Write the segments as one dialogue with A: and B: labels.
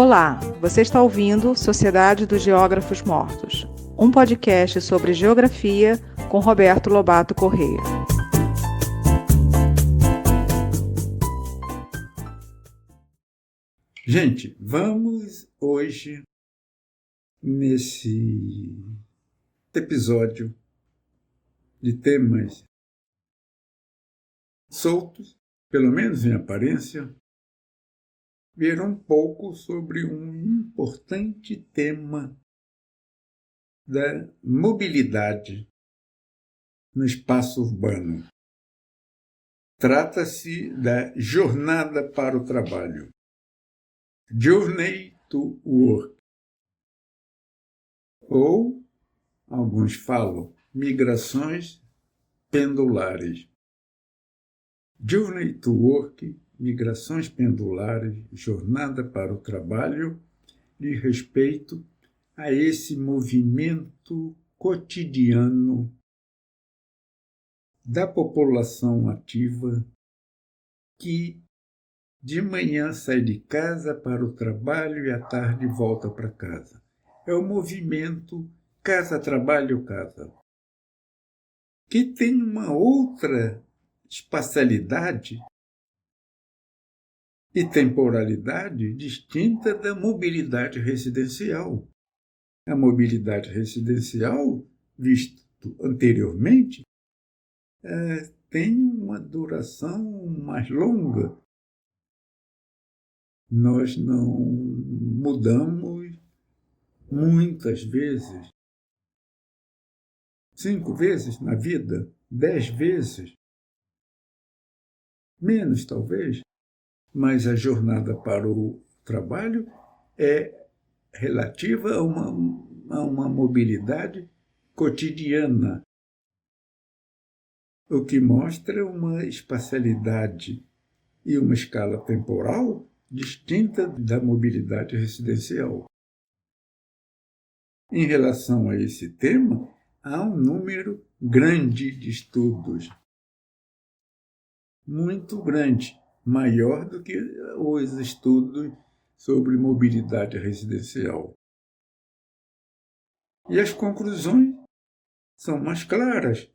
A: Olá, você está ouvindo Sociedade dos Geógrafos Mortos, um podcast sobre geografia com Roberto Lobato Corrêa.
B: Gente, vamos hoje, nesse episódio de temas soltos, pelo menos em aparência, ver um pouco sobre um importante tema da mobilidade no espaço urbano. Trata-se da jornada para o trabalho. Journey to Work. Ou, alguns falam, migrações pendulares. Journey to Work, migrações pendulares, jornada para o trabalho, diz respeito a esse movimento cotidiano da população ativa que de manhã sai de casa para o trabalho e à tarde volta para casa. É o movimento casa-trabalho-casa, que tem uma outra espacialidade e temporalidade distinta da mobilidade residencial. A mobilidade residencial, visto anteriormente, tem uma duração mais longa. Nós não mudamos muitas vezes. 5 vezes na vida, 10 vezes. Menos, talvez. Mas a jornada para o trabalho é relativa a uma mobilidade cotidiana, o que mostra uma espacialidade e uma escala temporal distinta da mobilidade residencial. Em relação a esse tema, há um número grande de estudos, muito grande, maior do que os estudos sobre mobilidade residencial. E as conclusões são mais claras,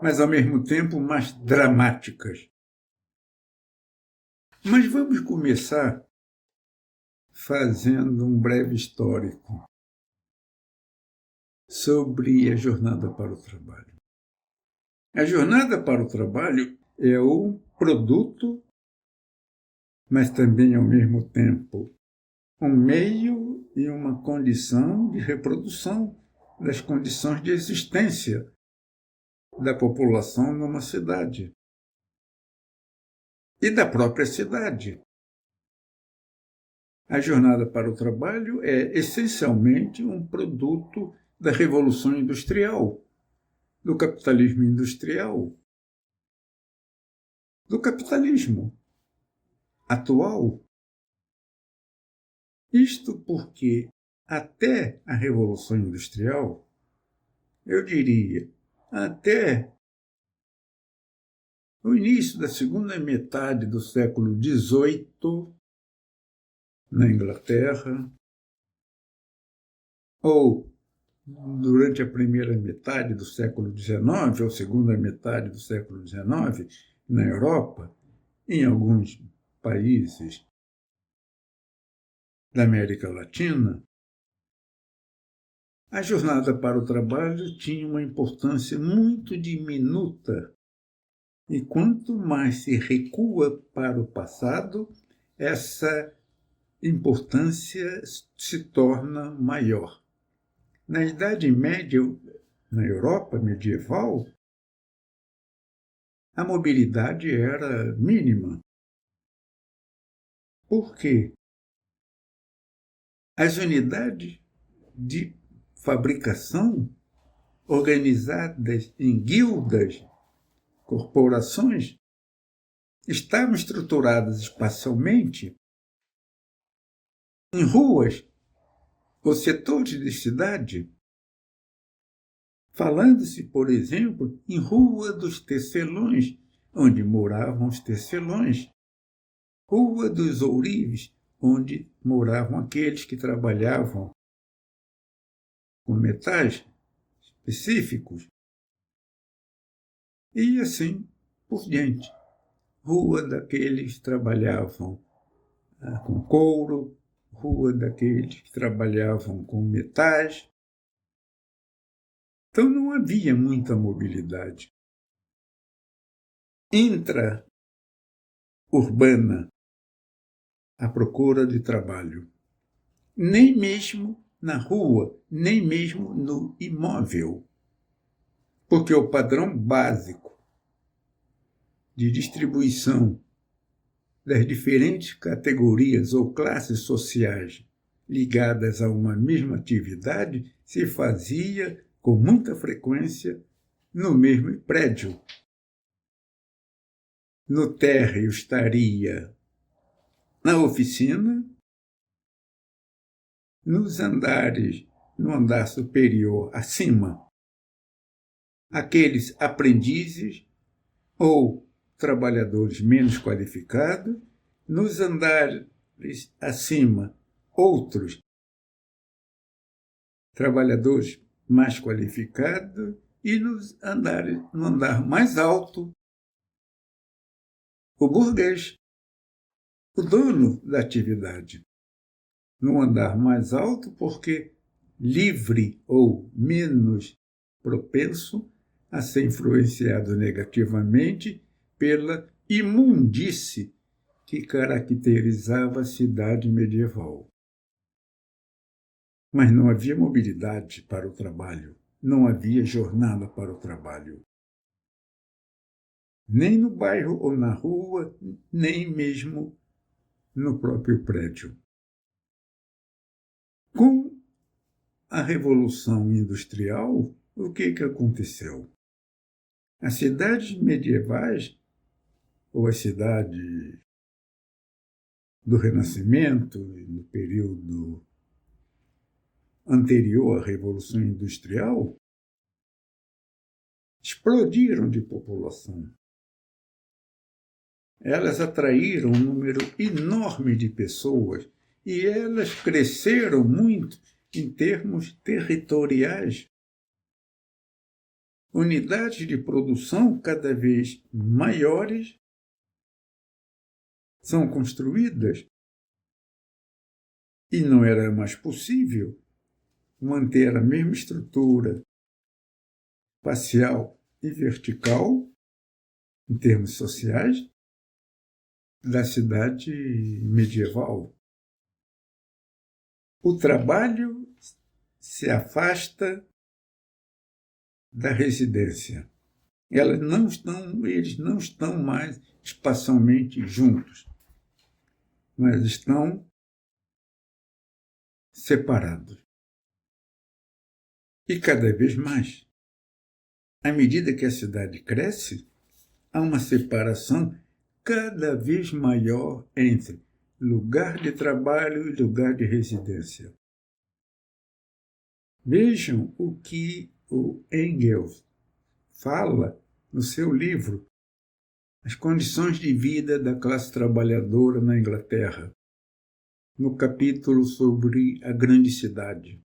B: mas ao mesmo tempo mais dramáticas. Mas vamos começar fazendo um breve histórico sobre a jornada para o trabalho. A jornada para o trabalho é um produto, mas também ao mesmo tempo um meio e uma condição de reprodução das condições de existência da população numa cidade e da própria cidade. A jornada para o trabalho é essencialmente um produto da Revolução Industrial, do capitalismo industrial, do capitalismo atual. Isto porque até a Revolução Industrial, eu diria, até o início da segunda metade do século XVIII, na Inglaterra, ou durante a primeira metade do século XIX, ou segunda metade do século XIX, na Europa, em alguns países da América Latina, a jornada para o trabalho tinha uma importância muito diminuta. E quanto mais se recua para o passado, essa importância se torna maior. Na Idade Média, na Europa medieval, a mobilidade era mínima. Por quê? As unidades de fabricação, organizadas em guildas, corporações, estavam estruturadas espacialmente em ruas ou setores de cidade, falando-se, por exemplo, em Rua dos Tecelões, onde moravam os tecelões, Rua dos Ourives, onde moravam aqueles que trabalhavam com metais específicos, e assim por diante. Rua daqueles que trabalhavam com couro, rua daqueles que trabalhavam com metais. Então não havia muita mobilidade intra-urbana à procura de trabalho, nem mesmo na rua, nem mesmo no imóvel, porque o padrão básico de distribuição das diferentes categorias ou classes sociais ligadas a uma mesma atividade se fazia com muita frequência no mesmo prédio. No térreo estaria na oficina, nos andares, no andar superior acima, aqueles aprendizes ou trabalhadores menos qualificados, nos andares acima, outros trabalhadores mais qualificados, e no andar mais alto, o burguês, o dono da atividade. No andar mais alto, porque livre ou menos propenso a ser influenciado negativamente pela imundície que caracterizava a cidade medieval. Mas não havia mobilidade para o trabalho, não havia jornada para o trabalho. Nem no bairro ou na rua, nem mesmo no próprio prédio. Com a Revolução Industrial, o que aconteceu? As cidades medievais, ou as cidades do Renascimento, no período anterior à Revolução Industrial, explodiram de população. Elas atraíram um número enorme de pessoas e elas cresceram muito em termos territoriais. Unidades de produção cada vez maiores são construídas e não era mais possível manter a mesma estrutura espacial e vertical, em termos sociais, da cidade medieval. O trabalho se afasta da residência. Eles não estão mais espacialmente juntos, mas estão separados. E cada vez mais, à medida que a cidade cresce, há uma separação cada vez maior entre lugar de trabalho e lugar de residência. Vejam o que o Engels fala no seu livro As Condições de Vida da Classe Trabalhadora na Inglaterra, no capítulo sobre a grande cidade.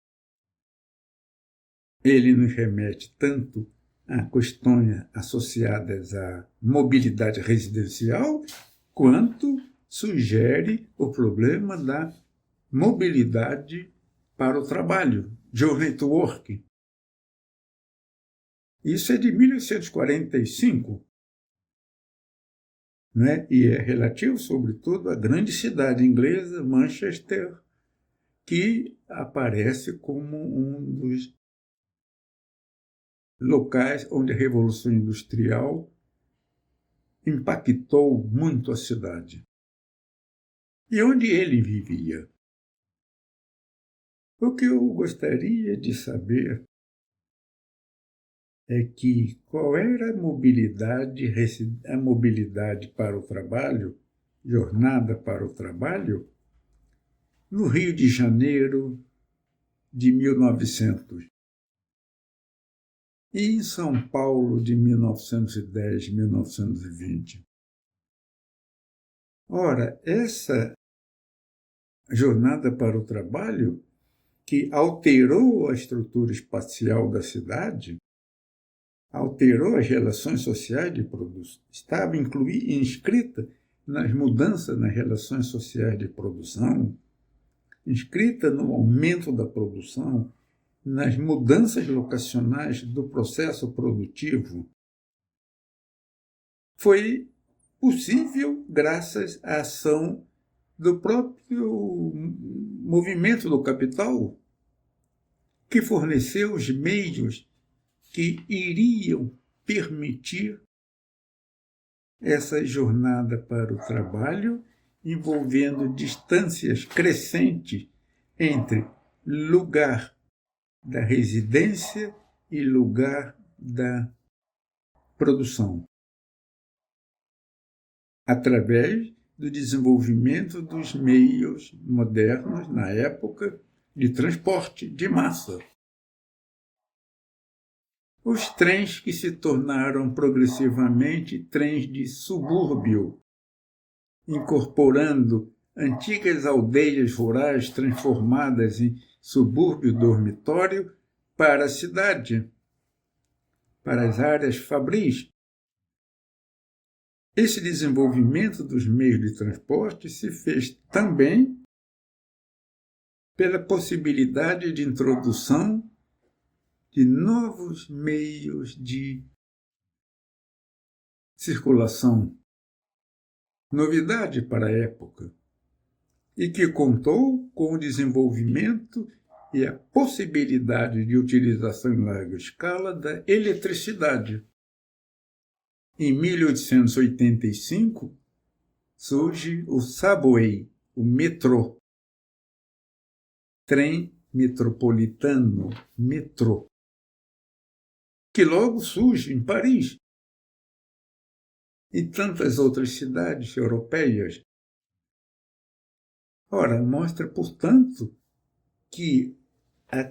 B: Ele nos remete tanto a questões associadas à mobilidade residencial, quanto sugere o problema da mobilidade para o trabalho, journey to work. Isso é de 1845, né? E é relativo, sobretudo, à grande cidade inglesa, Manchester, que aparece como um dos locais onde a Revolução Industrial impactou muito a cidade. E onde ele vivia? O que eu gostaria de saber é que qual era a mobilidade para o trabalho, jornada para o trabalho, no Rio de Janeiro de 1900. E em São Paulo de 1910, 1920. Ora, essa jornada para o trabalho que alterou a estrutura espacial da cidade, alterou as relações sociais de produção, estava inscrita nas mudanças nas relações sociais de produção, inscrita no aumento da produção, nas mudanças locacionais do processo produtivo, foi possível graças à ação do próprio movimento do capital, que forneceu os meios que iriam permitir essa jornada para o trabalho, envolvendo distâncias crescentes entre lugar da residência e lugar da produção, através do desenvolvimento dos meios modernos, na época, de transporte de massa. Os trens que se tornaram progressivamente trens de subúrbio, incorporando antigas aldeias rurais transformadas em subúrbio dormitório para a cidade, para as áreas fabris. Esse desenvolvimento dos meios de transporte se fez também pela possibilidade de introdução de novos meios de circulação, novidade para a época, e que contou com o desenvolvimento e a possibilidade de utilização em larga escala da eletricidade. Em 1885, surge o subway, o metrô, trem metropolitano, metrô, que logo surge em Paris e tantas outras cidades europeias. Ora, mostra, portanto, que a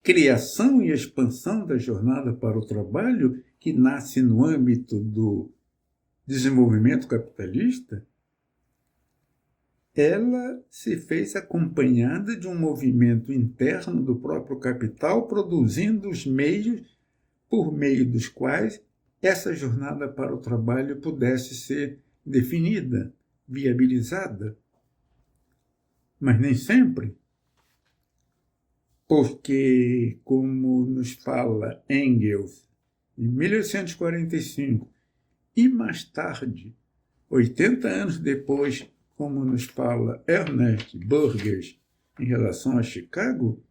B: criação e expansão da jornada para o trabalho, que nasce no âmbito do desenvolvimento capitalista, ela se fez acompanhada de um movimento interno do próprio capital, produzindo os meios por meio dos quais essa jornada para o trabalho pudesse ser definida, viabilizada. Mas nem sempre, porque, como nos fala Engels, em 1845, e mais tarde, 80 anos depois, como nos fala Ernest Burgess em relação a Chicago,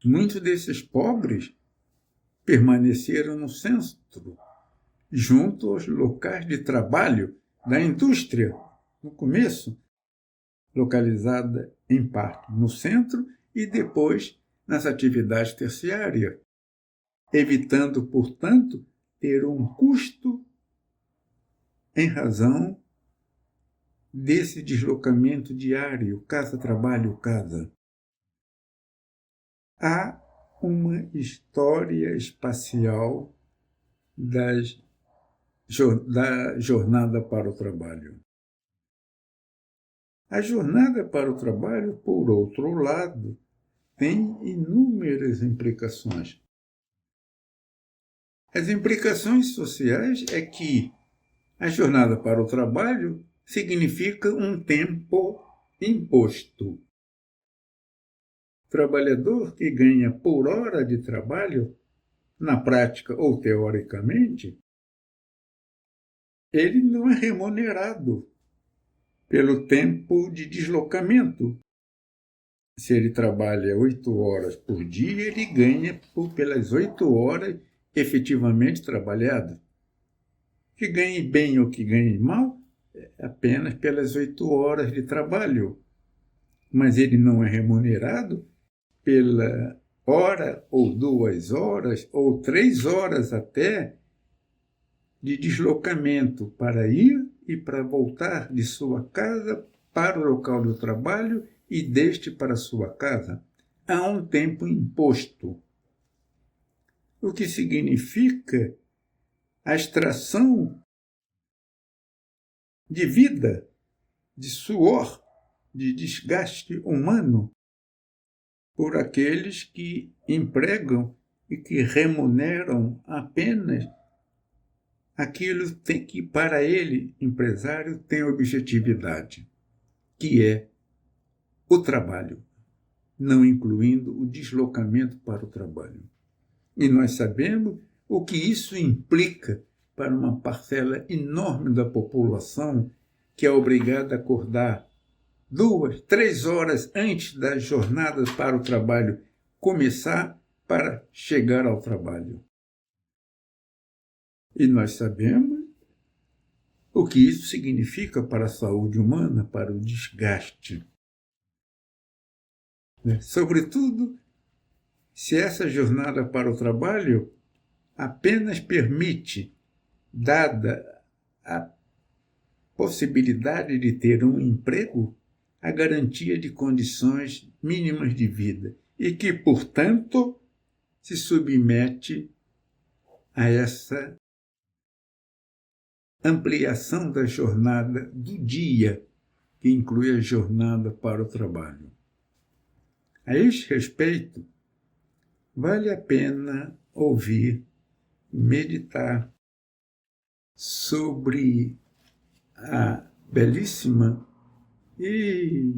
B: muitos desses pobres permaneceram no centro, junto aos locais de trabalho da indústria, no começo, localizada em parte no centro e depois nas atividades terciárias, evitando, portanto, ter um custo em razão desse deslocamento diário, casa-trabalho-casa. Há uma história espacial da jornada para o trabalho. A jornada para o trabalho, por outro lado, tem inúmeras implicações. As implicações sociais é que a jornada para o trabalho significa um tempo imposto. O trabalhador que ganha por hora de trabalho, na prática ou teoricamente, ele não é remunerado pelo tempo de deslocamento. Se ele trabalha 8 horas por dia, ele ganha pelas 8 horas efetivamente trabalhadas. Que ganhe bem ou que ganhe mal, apenas pelas 8 horas de trabalho. Mas ele não é remunerado pela hora, ou 2 horas, ou 3 horas até, de deslocamento para ir e para voltar de sua casa para o local do trabalho e deste para sua casa. Há um tempo imposto, o que significa a extração de vida de suor, de desgaste humano por aqueles que empregam e que remuneram apenas aquilo que para ele, empresário, tem objetividade, que é o trabalho, não incluindo o deslocamento para o trabalho. E nós sabemos o que isso implica para uma parcela enorme da população que é obrigada a acordar 2, 3 horas antes das jornadas para o trabalho começar para chegar ao trabalho. E nós sabemos o que isso significa para a saúde humana, para o desgaste. Sobretudo, se essa jornada para o trabalho apenas permite, dada a possibilidade de ter um emprego, a garantia de condições mínimas de vida e que, portanto, se submete a essa ampliação da jornada do dia, que inclui a jornada para o trabalho. A este respeito, vale a pena ouvir, meditar sobre a belíssima e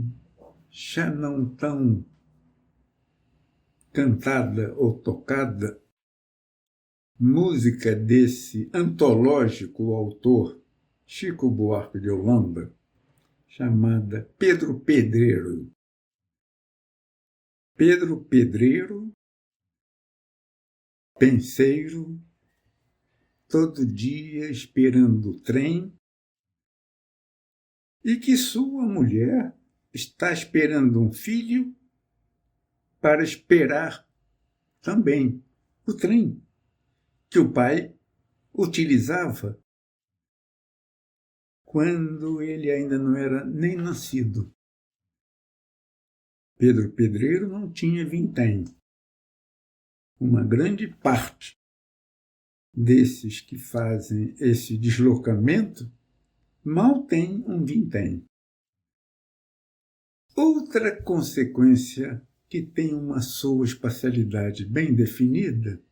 B: já não tão cantada ou tocada música desse antológico autor Chico Buarque de Holanda, chamada Pedro Pedreiro. Pedro Pedreiro, penseiro, todo dia esperando o trem, e que sua mulher está esperando um filho para esperar também o trem que o pai utilizava quando ele ainda não era nem nascido. Pedro Pedreiro não tinha vintém. Uma grande parte desses que fazem esse deslocamento mal tem um vintém. Outra consequência que tem uma sua espacialidade bem definida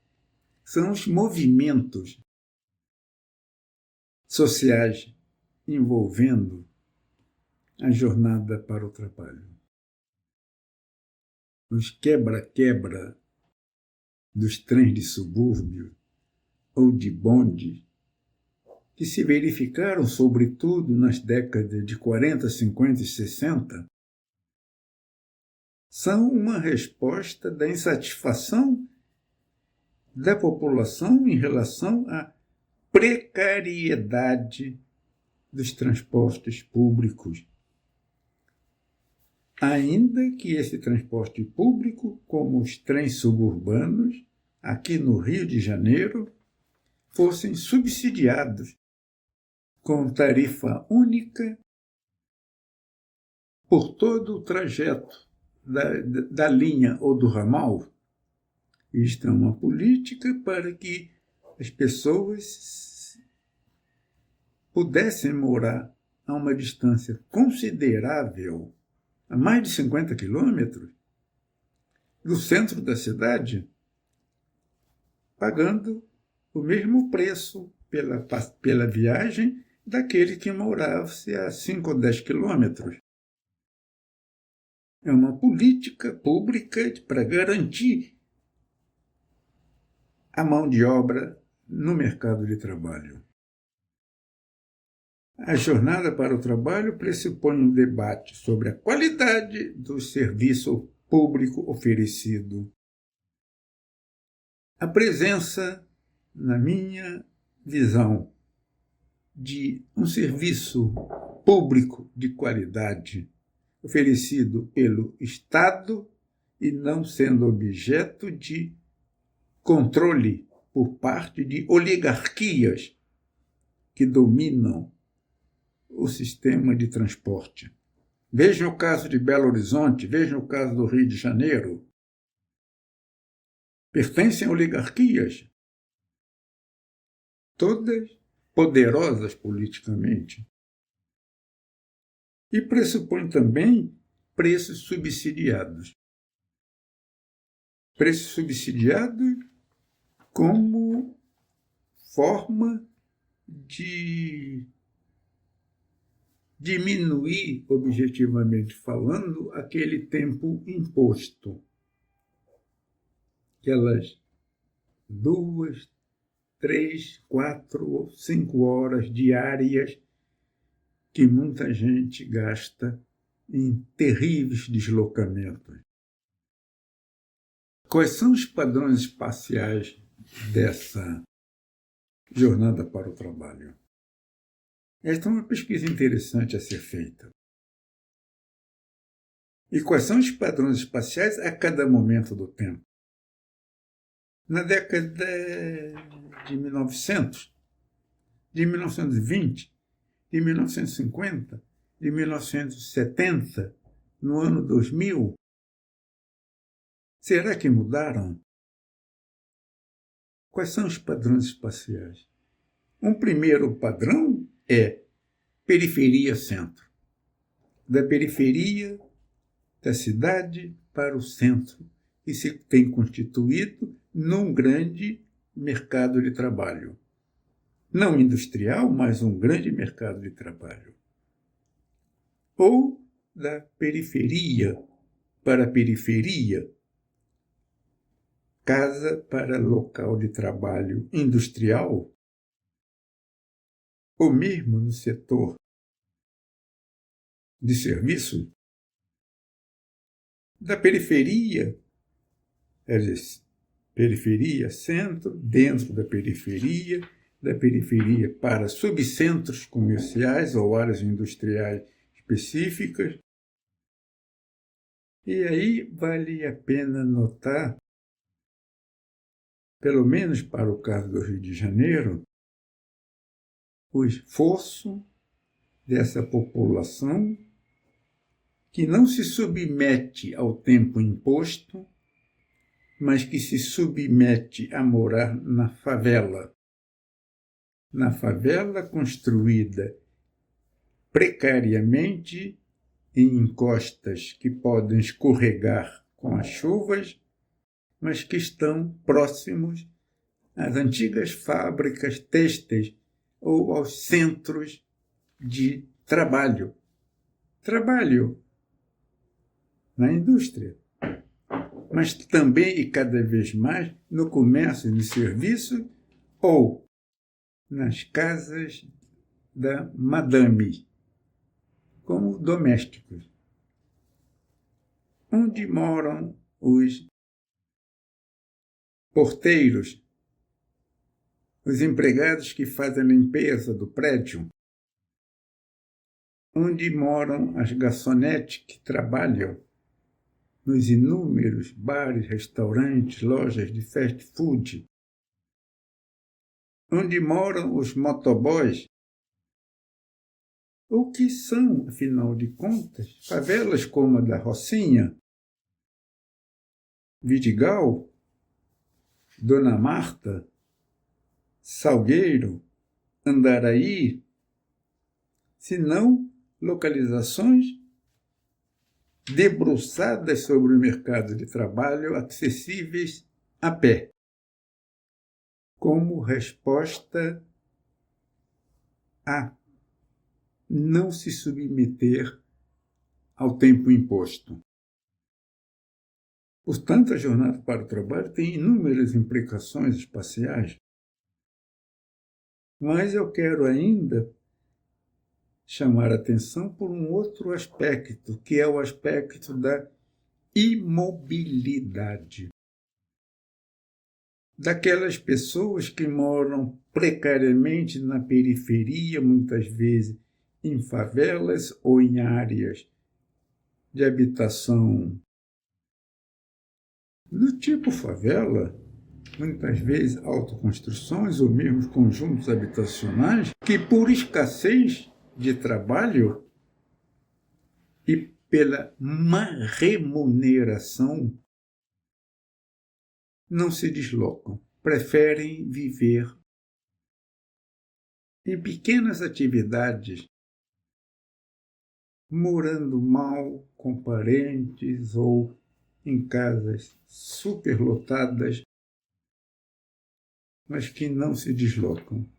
B: são os movimentos sociais envolvendo a jornada para o trabalho. Os quebra-quebra dos trens de subúrbio ou de bonde, que se verificaram sobretudo nas décadas de 40, 50 e 60, são uma resposta da insatisfação da população em relação à precariedade dos transportes públicos. Ainda que esse transporte público, como os trens suburbanos, aqui no Rio de Janeiro, fossem subsidiados com tarifa única por todo o trajeto da linha ou do ramal. Isto é uma política para que as pessoas pudessem morar a uma distância considerável, a mais de 50 quilômetros, do centro da cidade, pagando o mesmo preço pela viagem daquele que morava a 5 ou 10 quilômetros. É uma política pública para garantir a mão de obra no mercado de trabalho. A jornada para o trabalho pressupõe um debate sobre a qualidade do serviço público oferecido. A presença, na minha visão, de um serviço público de qualidade oferecido pelo Estado e não sendo objeto de controle por parte de oligarquias que dominam o sistema de transporte. Veja o caso de Belo Horizonte, veja o caso do Rio de Janeiro. Pertencem a oligarquias, todas poderosas politicamente, e pressupõe também preços subsidiados. Preços subsidiados como forma de diminuir, objetivamente falando, aquele tempo imposto. Aquelas 2, 3, 4, 5 horas diárias que muita gente gasta em terríveis deslocamentos. Quais são os padrões espaciais dessa jornada para o trabalho? Esta é uma pesquisa interessante a ser feita. E quais são os padrões espaciais a cada momento do tempo? Na década de 1900, de 1920, de 1950, de 1970, no ano 2000, será que mudaram? Quais são os padrões espaciais? Um primeiro padrão é periferia-centro. Da periferia da cidade para o centro, que se tem constituído num grande mercado de trabalho. Não industrial, mas um grande mercado de trabalho. Ou da periferia para a periferia, casa para local de trabalho industrial, ou mesmo no setor de serviço, da periferia, periferia, centro, dentro da periferia para subcentros comerciais ou áreas industriais específicas. E aí vale a pena notar, pelo menos para o caso do Rio de Janeiro, o esforço dessa população que não se submete ao tempo imposto, mas que se submete a morar na favela. Na favela construída precariamente em encostas que podem escorregar com as chuvas, mas que estão próximos às antigas fábricas têxteis ou aos centros de trabalho. Trabalho na indústria, mas também e cada vez mais no comércio de serviço ou nas casas da madame, como domésticos, onde moram os porteiros, os empregados que fazem a limpeza do prédio, onde moram as garçonetes que trabalham nos inúmeros bares, restaurantes, lojas de fast food, onde moram os motoboys, o que são, afinal de contas, favelas como a da Rocinha, Vidigal, Dona Marta, Salgueiro, Andaraí, senão localizações debruçadas sobre o mercado de trabalho, acessíveis a pé, como resposta a não se submeter ao tempo imposto. Portanto, a jornada para o trabalho tem inúmeras implicações espaciais, mas eu quero ainda chamar a atenção por um outro aspecto, que é o aspecto da imobilidade. Daquelas pessoas que moram precariamente na periferia, muitas vezes em favelas ou em áreas de habitação do tipo favela, muitas vezes autoconstruções ou mesmo conjuntos habitacionais, que por escassez de trabalho e pela má remuneração não se deslocam, preferem viver em pequenas atividades morando mal com parentes ou em casas superlotadas, mas que não se deslocam,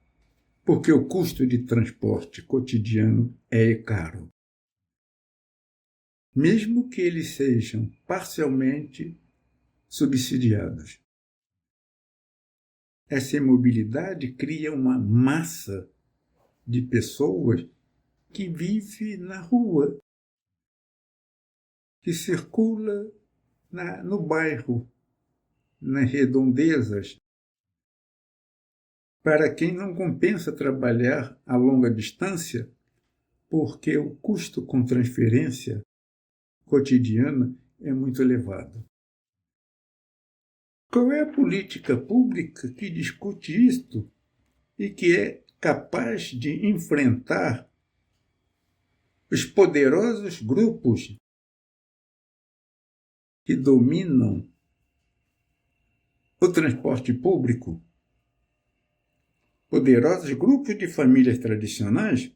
B: porque o custo de transporte cotidiano é caro. Mesmo que eles sejam parcialmente subsidiados. Essa imobilidade cria uma massa de pessoas que vive na rua, que circula no bairro, nas redondezas. Para quem não compensa trabalhar a longa distância, porque o custo com transferência cotidiana é muito elevado. Qual é a política pública que discute isto e que é capaz de enfrentar os poderosos grupos que dominam o transporte público? Poderosos grupos de famílias tradicionais,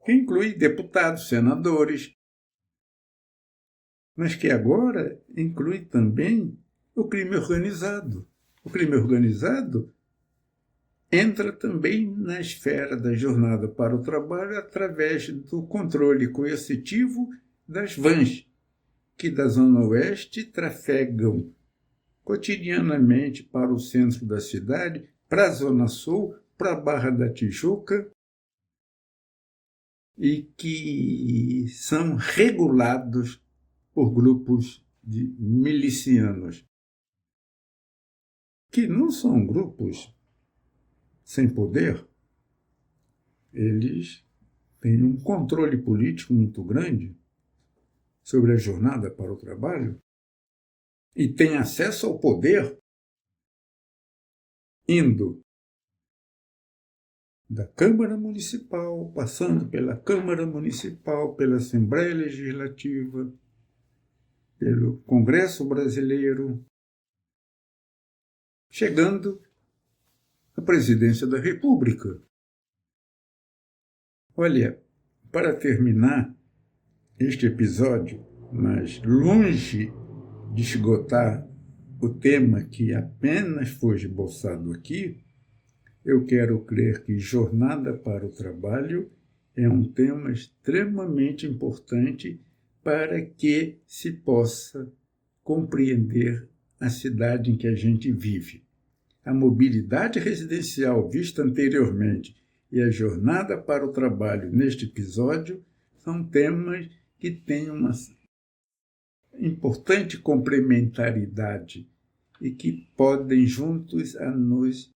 B: que incluem deputados, senadores, mas que agora inclui também o crime organizado. O crime organizado entra também na esfera da jornada para o trabalho através do controle coercitivo das vans, que da Zona Oeste trafegam cotidianamente para o centro da cidade, para a Zona Sul, para a Barra da Tijuca, e que são regulados por grupos de milicianos, que não são grupos sem poder. Eles têm um controle político muito grande sobre a jornada para o trabalho e têm acesso ao poder indo da Câmara Municipal, passando pela Câmara Municipal, pela Assembleia Legislativa, pelo Congresso Brasileiro, chegando à Presidência da República. Olha, para terminar este episódio, mas longe de esgotar o tema que apenas foi esboçado aqui, eu quero crer que jornada para o trabalho é um tema extremamente importante para que se possa compreender a cidade em que a gente vive. A mobilidade residencial vista anteriormente e a jornada para o trabalho neste episódio são temas que têm uma importante complementaridade e que podem juntos a nos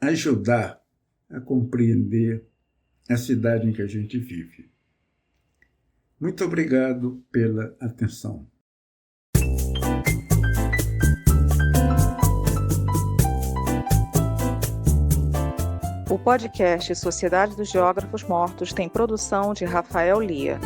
B: ajudar a compreender a cidade em que a gente vive. Muito obrigado pela atenção.
A: O podcast Sociedade dos Geógrafos Mortos tem produção de Rafael Lia.